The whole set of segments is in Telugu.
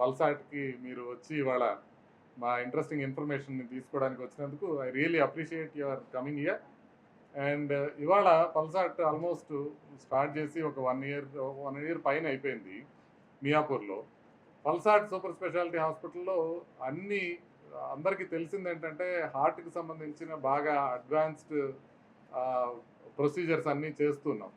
పల్సాట్‌కి మీరు వచ్చి ఇవాళ మా ఇంట్రెస్టింగ్ ఇన్ఫర్మేషన్‌ని తీసుకోవడానికి వచ్చినందుకు I really appreciate your coming here. And ఇవాళ పల్సాట్ ఆల్మోస్ట్ స్టార్ట్ చేసి ఒక 1 ఇయర్ పైన అయిపోయింది మియాపూర్‌లో. పల్సాట్ సూపర్ స్పెషాలిటీ హాస్పిటల్‌లో అన్ని అందరికీ తెలిసిందేంటంటే హార్ట్‌కి సంబంధించిన బాగా అడ్వాన్స్డ్ ఆహ్, ప్రొసీజర్స్ అన్నీ చేస్తున్నాం.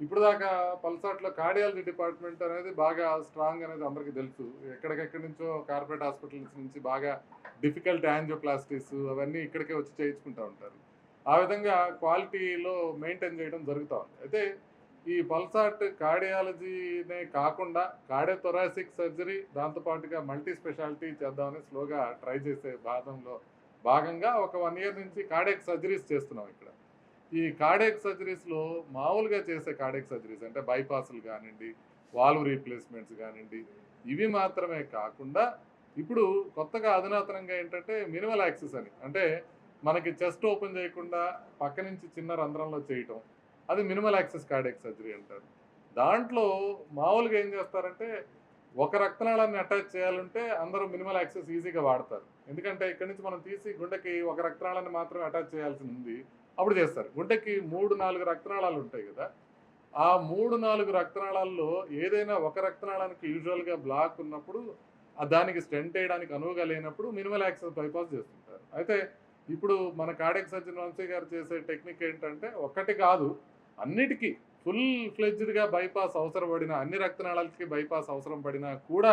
ఇప్పుడు దాకా పల్సాట్‌లో కార్డియాలజీ డిపార్ట్మెంట్ అనేది బాగా స్ట్రాంగ్ అనేది అందరికీ తెలుసు. ఎక్కడికెక్కడి నుంచో కార్పొరేట్ హాస్పిటల్స్ నుంచి బాగా డిఫికల్ట్ యాంజియోప్లాస్టీస్ అవన్నీ ఇక్కడికే వచ్చి చేయించుకుంటా ఉంటారు. ఆ విధంగా క్వాలిటీలో మెయింటైన్ చేయడం జరుగుతా ఉంది. అయితే ఈ పల్సాట్ కార్డియాలజీనే కాకుండా కార్డియోథొరాసిక్ సర్జరీ దాంతో పాటుగా మల్టీ స్పెషాలిటీ చేద్దామని స్లోగా ట్రై చేసే భాగంగా ఒక 1 ఇయర్ నుంచి కార్డియాక్ సర్జరీస్ చేస్తున్నాం ఇక్కడ. ఈ కార్డియాక్ సర్జరీస్‌లో మామూలుగా చేసే కార్డియాక్ సర్జరీస్ అంటే బైపాస్‌లు గానియండి, వాల్వ్ రీప్లేస్‌మెంట్స్ గానియండి, ఇవి మాత్రమే కాకుండా ఇప్పుడు కొత్తగా అధునాతనంగా ఏంటంటే మినిమల్ యాక్సెస్ అని. అంటే మనకి చెస్ట్ ఓపెన్ చేయకుండా పక్క నుంచి చిన్న రంధ్రంలో చేయటం. అది మినిమల్ యాక్సెస్ కార్డియాక్ సర్జరీ అంటారు. దాంట్లో మామూలుగా ఏం చేస్తారంటే ఒక రక్తనాళాన్ని అటాచ్ చేయాలంటే అందరూ మినిమల్ యాక్సెస్ ఈజీగా వాడతారు. ఎందుకంటే ఇక్కడి నుంచి మనం తీసి గుండెకి ఒక రక్తనాళాన్ని మాత్రమే అటాచ్ చేయాల్సి ఉంది. అప్పుడు చేస్తారు. గుండెకి 3, 4 రక్తనాళాలు ఉంటాయి గదా! ఆ 3, 4 రక్తనాళాల్లో ఏదైనా ఒక రక్తనాళానికి యూజువల్‌గా బ్లాక్ ఉన్నప్పుడు దానికి స్టెంట్ ఎయడానికి అనువుగా లేనప్పుడు మినిమల్ యాక్సెస్ బైపాస్ చేస్తుంటారు. అయితే ఇప్పుడు మన కార్డియాక్ సర్జన్ వంశీ గారు చేసే టెక్నిక్ ఏంటంటే ఒకటి కాదు అన్నిటికి ఫుల్ ఫ్లెడ్జ్డ్‌గా బైపాస్ అవసరపడిన అన్ని రక్తనాళాలకి బైపాస్ అవసరం పడినా కూడా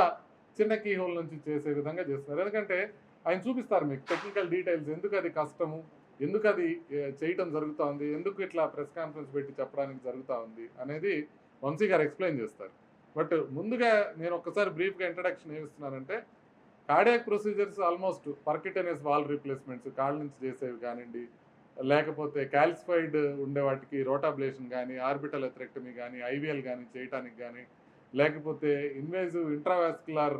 చిన్న కీ హోల్ నుంచి చేసే విధంగా చేస్తున్నారు. ఎందుకంటే ఆయన చూపిస్తారు మీకు టెక్నికల్ డీటెయిల్స్ ఎందుకది కష్టము, ఎందుకది చేయటం జరుగుతా ఉంది, ఎందుకు ఇట్లా ప్రెస్ కాన్ఫరెన్స్ పెట్టి చెప్పడానికి జరుగుతా ఉంది అనేది వంశీ గారు ఎక్స్‌ప్లెయిన్ చేస్తారు. బట్ ముందుగా నేను ఒక్కసారి బ్రీఫ్‌గా ఇంట్రడక్షన్ ఏమిస్తున్నానంటే cardiac procedures almost percutaneous valve replacements కాళ్ళ నుంచి చేసేవి కానియండి, లేకపోతే కాల్సిఫైడ్ ఉండే వాటికి రోటాబ్లేషన్ గానీ, ఆర్బిటల్ అథెరెక్టమీ గానీ, ఐవీఎల్ గానీ చేయటానికి గానీ, లేకపోతే ఇన్వేజివ్ ఇంట్రావాస్కులర్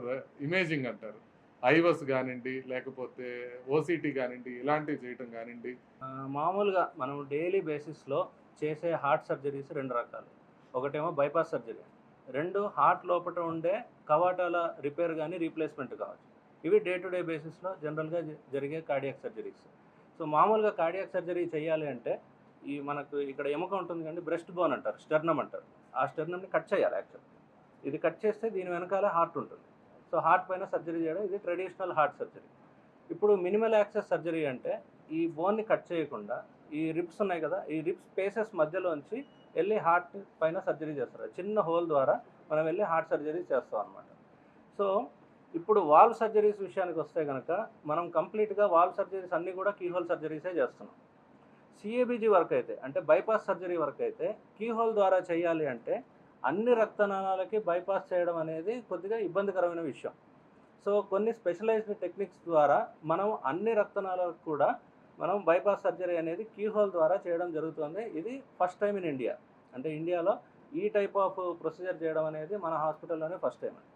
ఇమేజింగ్ అంటారు. ఐవస్ గానియండి, లేకపోతే ఓసీటీ గానియండి, ఇలాంటివి చేయటం గానియండి. మామూలుగా మనం డైలీ బేసిస్‌లో చేసే హార్ట్ సర్జరీస్ 2 రకాలు. ఒకటేమో బైపాస్ సర్జరీ. 2 హార్ట్ లోపట ఉండే కవాటాల రిపేర్ గాని, రీప్లేస్‌మెంట్ కావచ్చు. ఇవి డే టు డే బేసిస్‌లో జనరల్‌గా జరిగే కార్డియాక్ సర్జరీస్. సో, మామూలుగా కార్డియాక్ సర్జరీ చేయాలి అంటే, మనకు ఇక్కడ ఎముక ఉంటుంది కండి బ్రెస్ట్ బోన్ అంటారు. స్టెర్నమ్ అంటారు. ఆ స్టెర్నమ్‌ని కట్ చేయాలి యాక్చువల్‌గా. ఇది కట్ చేస్తే దీని వెనకాల హార్ట్ ఉంటుంది. సో, హార్ట్ పైన సర్జరీ చేయడం ఇది ట్రెడిషనల్ హార్ట్ సర్జరీ. ఇప్పుడు మినిమల్ యాక్సెస్ సర్జరీ అంటే ఈ బోన్‌ని కట్ చేయకుండా ఈ రిబ్స్ ఉన్నాయి కదా! ఈ రిబ్స్ స్పేసెస్ మధ్యలోంచి ఎళ్లి హార్ట్ పైన సర్జరీ చేస్తారు. చిన్న హోల్ ద్వారా మనం వెళ్లి హార్ట్ సర్జరీ చేస్తాం అనమాట. సో, ఇప్పుడు వాల్వ్ సర్జరీస్ విషయానికొస్తే గనక మనం కంప్లీట్‌గా వాల్వ్ సర్జరీస్ అన్నీ కూడా కీ హోల్ సర్జరీసే చేస్తున్నాం. సీఏబీజీ వరకైతే అంటే బైపాస్ సర్జరీ వరకైతే కీ హోల్ ద్వారా చేయాలి అంటే అన్ని రక్తనాళాలకి బైపాస్ చేయడం అనేది కొద్దిగా ఇబ్బందికరమైన విషయం. సో, కొన్ని స్పెషలైజ్డ్ టెక్నిక్స్ ద్వారా మనం అన్ని రక్తనాళాలకు కూడా మనం బైపాస్ సర్జరీ అనేది కీ హోల్ ద్వారా చేయడం జరుగుతుంది. ఇది ఫస్ట్ టైమ్ ఇన్ ఇండియా. అంటే ఇండియాలో ఈ టైప్ ఆఫ్ ప్రొసీజర్ చేయడం అనేది మన హాస్పిటల్‌లోనే ఫస్ట్ టైమ్ అండి.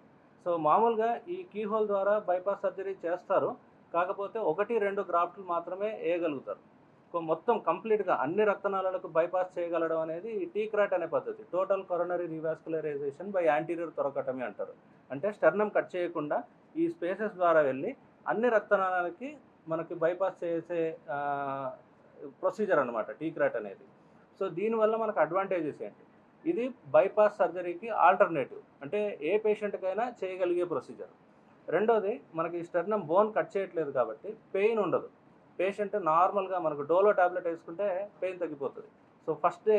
సో, మామూలుగా ఈ కీ హోల్ ద్వారా బైపాస్ సర్జరీ చేస్తారు. కాకపోతే 1, 2 గ్రాఫ్టులు మాత్రమే ఏయగలుగుతారు. మొత్తం కంప్లీట్‌గా అన్ని రక్తనాళాలకు బైపాస్ చేయగలడం అనేది టీక్రాట్ అనే పద్ధతి. టోటల్ కొరోనరీ రీవాస్కులరైజేషన్ బై యాంటీరియర్ థొరకోటమీ అంటారు. అంటే స్టెర్నమ్ కట్ చేయకుండా ఈ స్పేసెస్ ద్వారా వెళ్ళి అన్ని రక్తనాళాలకి మనకి బైపాస్ చేసే ప్రొసీజర్ అనమాట టీక్రాట్ అనేది. సో, దీనివల్ల మనకు అడ్వాంటేజెస్ ఏంటి? ఇది బైపాస్ సర్జరీకి ఆల్టర్‌నేటివ్. అంటే ఏ పేషెంట్‌కైనా చేయగలిగే ప్రొసీజర్. రెండోది మనకి స్టెర్నమ్ బోన్ కట్ చేయట్లేదు కాబట్టి పెయిన్ ఉండదు. పేషెంట్ నార్మల్‌గా మనకు డోలో టాబ్లెట్ ఏసుకుంటే పెయిన్ తగ్గిపోతది. సో, ఫస్ట్ డే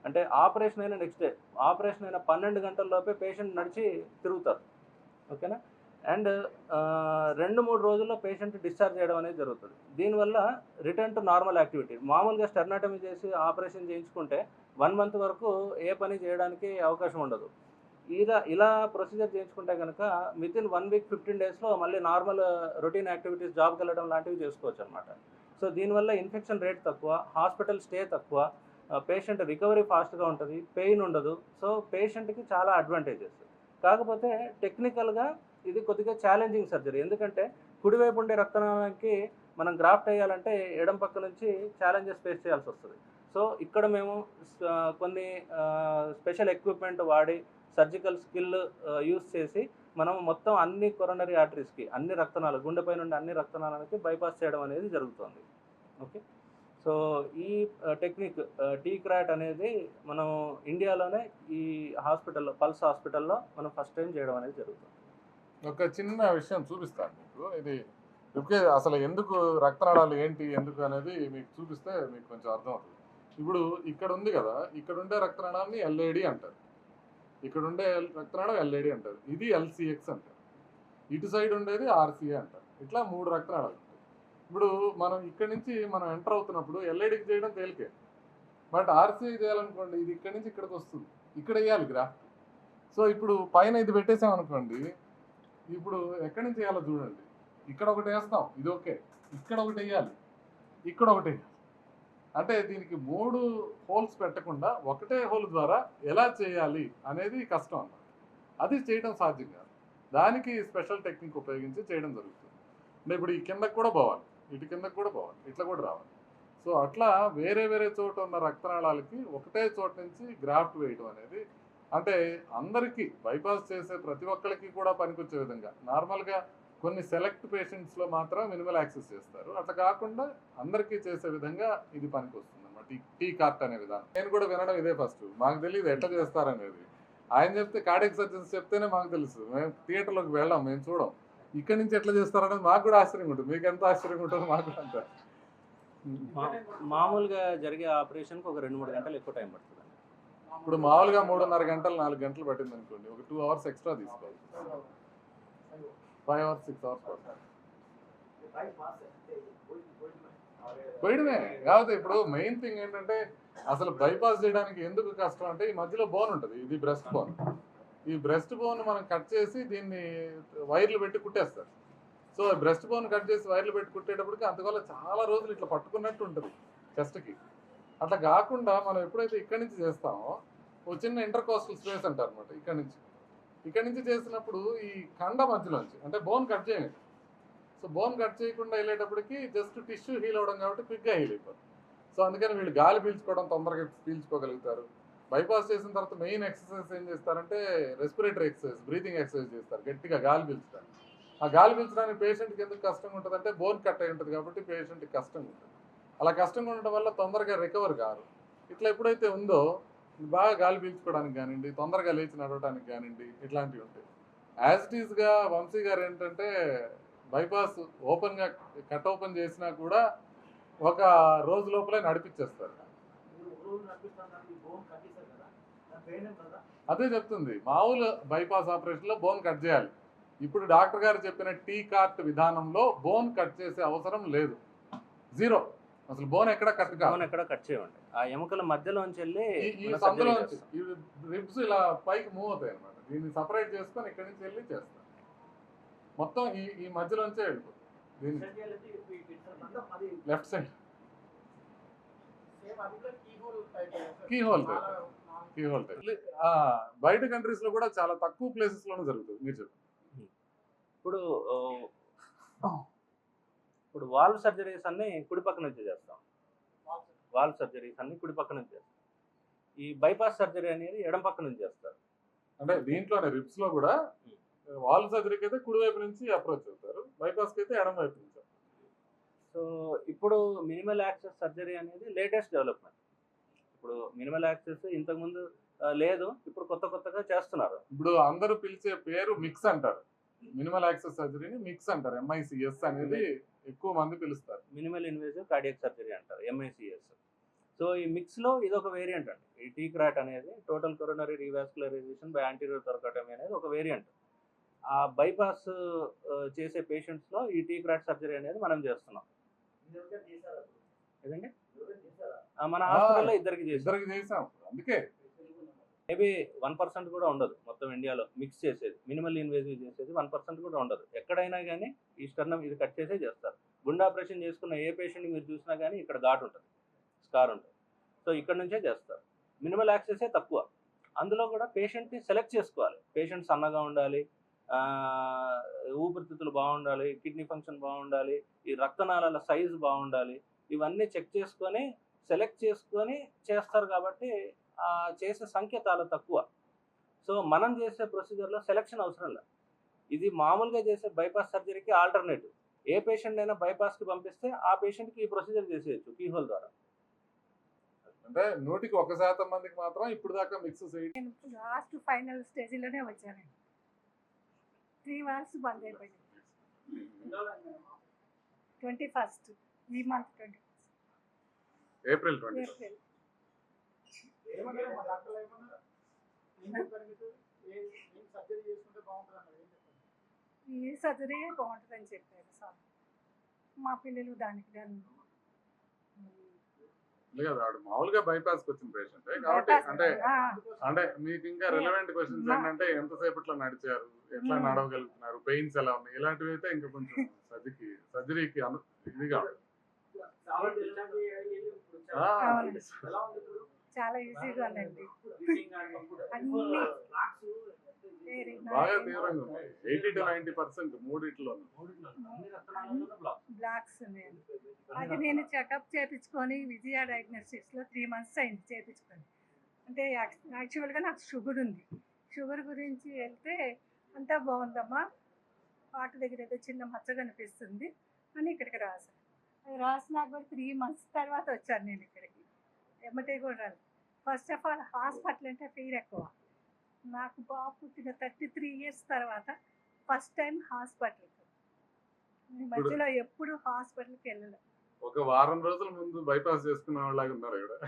అంటే ఆపరేషన్ అయిన నెక్స్ట్ డే, ఆపరేషన్ అయిన 12 గంటల లోపే పేషెంట్ నడిచి తిరుగుతారు. ఓకేనా? అండ్ 2, 3 రోజుల్లో పేషెంట్ డిశ్చార్జ్ చేయడం అనేది జరుగుతది. దీనివల్ల రిటర్న్ టు నార్మల్ యాక్టివిటీ. మామూలుగా స్టెర్నాటమీ చేసి ఆపరేషన్ చేయించుకుంటే 1 మంత్ వరకు ఏ పని చేయడానికి అవకాశం ఉండదు. ఇలా ప్రొసీజర్ చేయించుకుంటే గనక వితిన్ 1 వీక్ 15 డేస్‌లో మళ్ళీ నార్మల్ రొటీన్ యాక్టివిటీస్ జాబ్‌కెళ్ళడం లాంటివి చేసుకోవచ్చనమాట. సో, దీనివల్ల ఇన్ఫెక్షన్ రేట్ తక్కువ, హాస్పిటల్ స్టే తక్కువ, పేషెంట్ రికవరీ ఫాస్ట్‌గా ఉంటది, పెయిన్ ఉండదు. సో, పేషెంట్‌కి చాలా అడ్వాంటేజెస్. కాకపోతే టెక్నికల్‌గా ఇది కొద్దిగా ఛాలెంజింగ్ సర్జరీ. ఎందుకంటే కుడివైపు ఉండే రక్తనాళానికి మనం గ్రాఫ్ట్ ఎయ్యాలంటే ఎడమ పక్క నుంచి ఛాలెంజెస్ ఫేస్ చేయాల్సొస్తది. సో, ఇక్కడ మేము కొన్ని స్పెషల్ ఎక్విప్‌మెంట్ వాడి సర్జికల్ స్కిల్ యూజ్ చేసి మనం మొత్తం అన్ని కొరోనరీ ఆర్టరీస్కి, అన్ని రక్తనాళాలు, గుండెపై నుండి అన్ని రక్తనాళాలకి బైపాస్ చేయడం అనేది జరుగుతుంది. ఓకే. సో ఈ టెక్నిక్ టీక్రాట్ అనేది మనం ఇండియాలోనే ఈ హాస్పిటల్లో, పల్స్ హాస్పిటల్లో మనం ఫస్ట్ టైం చేయడం అనేది జరుగుతుంది. ఒక చిన్న విషయం చూపిస్తాను మీకు. ఇది ఓకే, అసలు ఎందుకు రక్తనాళాలు ఏంటి ఎందుకు అనేది మీకు చూపిస్తే మీకు కొంచెం అర్థమవుతుంది. ఇప్పుడు ఇక్కడ ఉంది కదా, ఇక్కడ ఉండే రక్తనాళాన్ని ఎల్ఏడి అంటారు, ఇక్కడ ఉండే రక్తనాళం ఎల్ఏడి అంటారు, ఇది ఎల్సిఎక్స్ అంటారు, ఇటు సైడ్ ఉండేది ఆర్సిఏ అంటారు. ఇట్లా 3 రక్తనాళాలు ఉంటాయి. ఇప్పుడు మనం ఇక్కడ నుంచి మనం ఎంటర్ అవుతున్నప్పుడు ఎల్ఏడికి చేయడం తేలికే, బట్ ఆర్సీఐ చేయాలనుకోండి ఇది ఇక్కడ నుంచి ఇక్కడికి వస్తుంది, ఇక్కడ వేయాలి గ్రాఫ్ట్. సో ఇప్పుడు పైన ఇది పెట్టేసామనుకోండి, ఇప్పుడు ఎక్కడి నుంచి వేయాలో చూడండి. ఇక్కడ ఒకటి వేస్తాం, ఇది ఓకే, ఇక్కడ ఒకటి వేయాలి, ఇక్కడ ఒకటి వేయాలి. అంటే దీనికి 3 హోల్స్ పెట్టకుండా ఒకటే హోల్ ద్వారా ఎలా చేయాలి అనేది కష్టం అన్నమాట. అది చేయడం సాధ్యం కాదు. దానికి స్పెషల్ టెక్నిక్ ఉపయోగించి చేయడం జరుగుతుంది. అంటే ఇప్పుడు ఈ కిందకు కూడా పోవాలి, ఇటు కిందకు కూడా పోవాలి, ఇట్లా కూడా రావాలి. సో అట్లా వేరే వేరే చోట ఉన్న రక్తనాళాలకి ఒకటే చోట నుంచి గ్రాఫ్ట్ వేయడం అనేది, అంటే అందరికీ బైపాస్ చేసే ప్రతి ఒక్కరికి కూడా పనికొచ్చే విధంగా, నార్మల్గా కొన్ని సెలెక్ట్ పేషెంట్స్లో మాత్రం మినిమల్ యాక్సెస్ చేస్తారు, అట్లా కాకుండా అందరికీ చేసే విధంగా ఇది పనికొస్తుంది అన్నమాట. టీ కార్ట్ అనే విధానం నేను కూడా వినడం ఇదే ఫస్ట్, మాకు తెలియదు ఎట్లా చేస్తారనేది. ఆయన చెప్తే, కార్డియాక్ సర్జన్స్ చెప్తేనే మాకు తెలుసు. మేము థియేటర్లోకి వెళ్ళాం, మేము చూడం. ఇక్కడి నుంచి ఎట్లా చేస్తారనేది మాకు కూడా ఆశ్చర్యంగా ఉంటుంది. మీకు ఎంత ఆశ్చర్యంగా ఉంటుందో మాకు కూడా అంత. మామూలుగా జరిగే ఆపరేషన్కి ఒక 2-3 గంటలు ఎక్కువ టైం పడుతుంది. ఇప్పుడు మామూలుగా 3.5 గంటలు 4 గంటలు పట్టింది అనుకోండి, ఒక 2 అవర్స్ ఎక్స్ట్రా తీసుకోవాలి, 5 అవర్స్ 6 అవర్స్ పడుతుంది. పోయడమే కాదు. ఇప్పుడు మెయిన్ థింగ్ ఏంటంటే, అసలు బైపాస్ చేయడానికి ఎందుకు కష్టం అంటే, ఈ మధ్యలో బోన్ ఉంటుంది, ఇది బ్రెస్ట్ బోన్. ఈ బ్రెస్ట్ బోన్ మనం కట్ చేసి దీన్ని వైర్లు పెట్టి కుట్టేస్తారు. సో బ్రెస్ట్ బోన్ కట్ చేసి వైర్లు పెట్టి కుట్టేటప్పటికి అందువల్ల చాలా రోజులు ఇట్లా పట్టుకున్నట్టు ఉంటుంది చెస్ట్కి. అట్లా కాకుండా మనం ఎప్పుడైతే ఇక్కడి నుంచి చేస్తామో, ఒక చిన్న ఇంటర్కోస్టల్ స్పేస్ అంటారు అనమాట. ఇక్కడి నుంచి చేసినప్పుడు ఈ కండ మధ్యలోంచి, అంటే బోన్ కట్ చేయండి. సో బోన్ కట్ చేయకుండా వెళ్ళేటప్పటికి జస్ట్ టిష్యూ హీల్ అవ్వడం కాబట్టి క్విక్గా హీల్ అయిపోతుంది. సో అందుకని వీళ్ళు గాలి పీల్చుకోవడం తొందరగా పీల్చుకోగలుగుతారు. బైపాస్ చేసిన తర్వాత మెయిన్ ఎక్సర్సైజ్ ఏం చేస్తారంటే రెస్పిరేటరీ ఎక్సర్సైజ్, బ్రీతింగ్ ఎక్సర్సైజ్ చేస్తారు, గట్టిగా గాలి పీల్చడానికి. ఆ గాలి పీల్చడానికి పేషెంట్కి ఎందుకు కష్టంగా ఉంటుంది అంటే, బోన్ కట్ అయి ఉంటుంది కాబట్టి పేషెంట్కి కష్టంగా ఉంటుంది. అలా కష్టంగా ఉండడం వల్ల తొందరగా రికవర్ కారు. ఇట్లా ఎప్పుడైతే ఉందో బాగా గాలి పీల్చుకోవడానికి కానివ్వండి, తొందరగా లేచి నడవడానికి కానివ్వండి, ఇట్లాంటివి ఉంటాయి. యాజ్ ఇట్ ఈస్గా వంశీ గారు ఏంటంటే, బైపాస్ ఓపెన్గా కట్ ఓపెన్ చేసినా కూడా ఒక రోజు లోపలే నడిపించేస్తారు. అదే చెప్తుంది, మామూలు బైపాస్ ఆపరేషన్లో బోన్ కట్ చేయాలి. ఇప్పుడు డాక్టర్ గారు చెప్పిన టీ కార్ట్ విధానంలో బోన్ కట్ చేసే అవసరం లేదు, జీరో. అసలు బోన్ ఎక్కడ కట్ కాదు, బోన్ ఎక్కడ కట్ చేయండి. ఆ ఎముకల మధ్యలోంచి వెళ్ళి ఈ సందులోంచి రిబ్స్ ఇలా పైకి మూవ్ అవుతాయి అనమాట. దీన్ని సపరేట్ చేసుకొని ఇక్కడి నుంచి వెళ్ళి చేస్తారు. మొత్తం ఈ మధ్యలోంచే వెళ్ళిపోతుంది. దీన్ని left side key hole type. బయట కంట్రీస్ లో కూడా చాలా తక్కువ ప్లేసెస్ లోనే జరుగుతుంది. మీరు చెప్పండి. ఇప్పుడు వాల్వ్ సర్జరీస్ అన్ని కుడి పక్క నుంచి చేస్తాం. వాల్వ్ సర్జరీస్ అన్ని కుడి పక్క నుంచి చేస్తాం. ఈ బైపాస్ సర్జరీ అనేది ఎడం పక్క నుంచి చేస్తారు. అంటే దీంట్లోనే రిబ్స్ లో కూడా వాల్వ్ సర్జరీకి అయితే కుడి వైపు నుంచి అప్రోచ్ అవుతారు, బైపాస్కి అయితే ఎడం వైపు నుంచి. సో ఇప్పుడు మినిమల్ యాక్సెస్ సర్జరీ అనేది లేటెస్ట్ డెవలప్మెంట్. ఇప్పుడు మినిమల్ యాక్సెస్ ఇంతకుముందు లేదు, ఇప్పుడు కొత్తగా చేస్తున్నారు. ఇప్పుడు అందరూ పిలిచే పేరు మిక్స్ అంటారు. మినిమల్ యాక్సెస్ సర్జరీని మిక్స్ అంటారు, MICS అనేది ఎక్కువ మంది పిలుస్తారు. మినిమల్ ఇన్వేజివ్ కార్డియాక్ సర్జరీ అంటారు, MICS. సో ఈ మిక్స్లో ఇది ఒక వేరియంట్ అండి. ఈ టీక్రాట్ అనేది టోటల్ కొరోనరీ రీవాస్కులరైజేషన్ బై యాంటీరియర్ థొరకోటమీ అనేది ఒక వేరియంట్. ఆ బైపాస్ చేసే పేషెంట్స్లో ఈ టీక్రాట్ సర్జరీ అనేది మనం చేస్తున్నాం. ఏదండి, మన హాస్పిటల్లో ఇద్దరికి చేసాం. అందుకే మేబీ 1% కూడా ఉండదు మొత్తం ఇండియాలో మిక్స్ చేసేది, మినిమల్ ఇన్వేజివ్ చేసేది 1% కూడా ఉండదు. ఎక్కడైనా కానీ ఈ స్టర్నం ఇది కట్ చేసే చేస్తారు. గుండె ఆపరేషన్ చేసుకున్న ఏ పేషెంట్ మీరు చూసినా కానీ ఇక్కడ ఘాట్ ఉంటుంది, స్కార్ ఉంటుంది. సో ఇక్కడ నుంచే చేస్తారు. మినిమల్ యాక్సెసే తక్కువ. అందులో కూడా పేషెంట్ని సెలెక్ట్ చేసుకోవాలి. పేషెంట్ సన్నగా ఉండాలి, ఊపిరితిత్తులు బాగుండాలి, కిడ్నీ ఫంక్షన్ బాగుండాలి, ఈ రక్తనాళాల సైజు బాగుండాలి, ఇవన్నీ చెక్ చేసుకొని సెలెక్ట్ చేసుకొని చేస్తారు. కాబట్టి చేసే సంఖ్య చాలా తక్కువ. సో మనం చేసే ప్రొసీజర్లో సెలెక్షన్ అవసరం లేదు. ఇది మామూలుగా చేసే బైపాస్ సర్జరీకి ఆల్టర్నేటివ్. ఏ పేషెంట్ అయినా బైపాస్కి పంపిస్తే ఆ పేషెంట్కి ఈ ప్రొసీజర్ చేసేయచ్చు కీహోల్ ద్వారా. అంటే 1% మందికి మాత్రం ఇప్పుడు దాకా మిక్స్ చేయడం. నేను లాస్ట్ ఫైనల్ స్టేజ్లోనే వచ్చానండి. 3 మంత్స్ బంద్ అయిపోయింది. 21st ఈ మంత్ 21st ఏప్రిల్ 20. ఏప్రిల్. ఈ సర్జరీ బాగుంటుందని చెప్పారు సార్. మా పిల్లలు దానికి దాన్ని లేదు ఆవిడ మామూలుగా బైపాస్కి వచ్చిన పేషెంట్ కాబట్టి bypass అంటే ఆ, అంటే మీకు ఇంకా రిలవెంట్ క్వశ్చన్స్ ఏంటంటే ఎంతసేపట్లో నడిచారు, ఎట్లా నడవగలుగుతున్నారు, పెయిన్స్ ఎలా ఉన్నాయి, ఇలాంటివి అయితే ఇంకా కొంచెం సర్జరీకి ఇదిగా ఆ, అవును. చాలా ఈజీగా ఉందండి. అన్ని very బాగా nice. తీవ్రంగా ఉంది. 80 to 90% మూడిట్లో. బ్లాక్స్ ఉన్నాయండి. అది నేను చెకప్ చేయించుకొని విజయ డయాగ్నోస్టిక్స్లో 3 months అయింది చేయించుకొని. అంటే యాక్చువల్గా నాకు షుగర్ ఉంది. షుగర్ గురించి వెళ్తే అంతా బాగుందమ్మా, హార్ట్ దగ్గర ఏదో చిన్న మచ్చ కనిపిస్తుంది అని ఇక్కడికి రాశాను. అది రాసినాక కూడా 3 months తర్వాత వచ్చాను నేను ఇక్కడికి. ఎమ్మటే కూడా రాదు. ఫస్ట్ ఆఫ్ ఆల్ హాస్పిటల్ అంటే ఫీర్ ఎక్కువ. నాకు బాబు పుట్టిన 33 years తర్వాత ఫస్ట్ టైం హాస్పిటల్కి. ఈ మధ్యలో ఎప్పుడు హాస్పిటల్కి వెళ్ళలేదు. ఒక వారం రోజుల ముందు బైపాస్ చేసుకున్న వాళ్ళగా ఉన్నారు ఇక్కడ.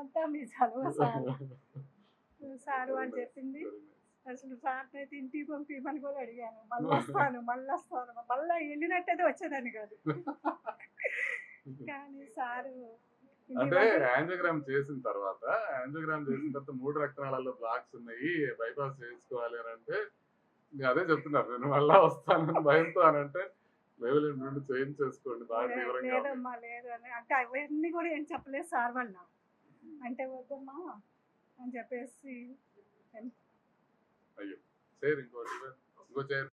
అంతా మీ చదువు సారు అని చెప్పింది. అసలు సార్ అయితే ఇంటికి పంపిమని కూడా అడిగాను. మళ్ళీ వస్తాను మళ్ళీ వెళ్ళినట్టయితే వచ్చేదాన్ని కాదు. కానీ సారు అంటే యాంజియోగ్రామ్ చేసిన తర్వాత 3 రక్తనాళాల్లో బ్లాక్స్ ఉన్నాయి, బైపాస్ చేసుకోవాలి అని అంటే ఇంకా అదే చెప్తున్నారు, నేను మళ్ళా వస్తానని భయంతో అని అంటే లెవెల్ నుండి చేంజ్ చేసుకోండి బాగా తీవ్రంగా ఉంది. లేదమ్మా లేదు అని అంటే అవన్నీ కూడా ఏం చెప్పలేదు సార్ వాళ్ళు. అంటే వద్దమ్మా అని చెప్పేసి అయ్యో చైర్ ఇంకో చైర్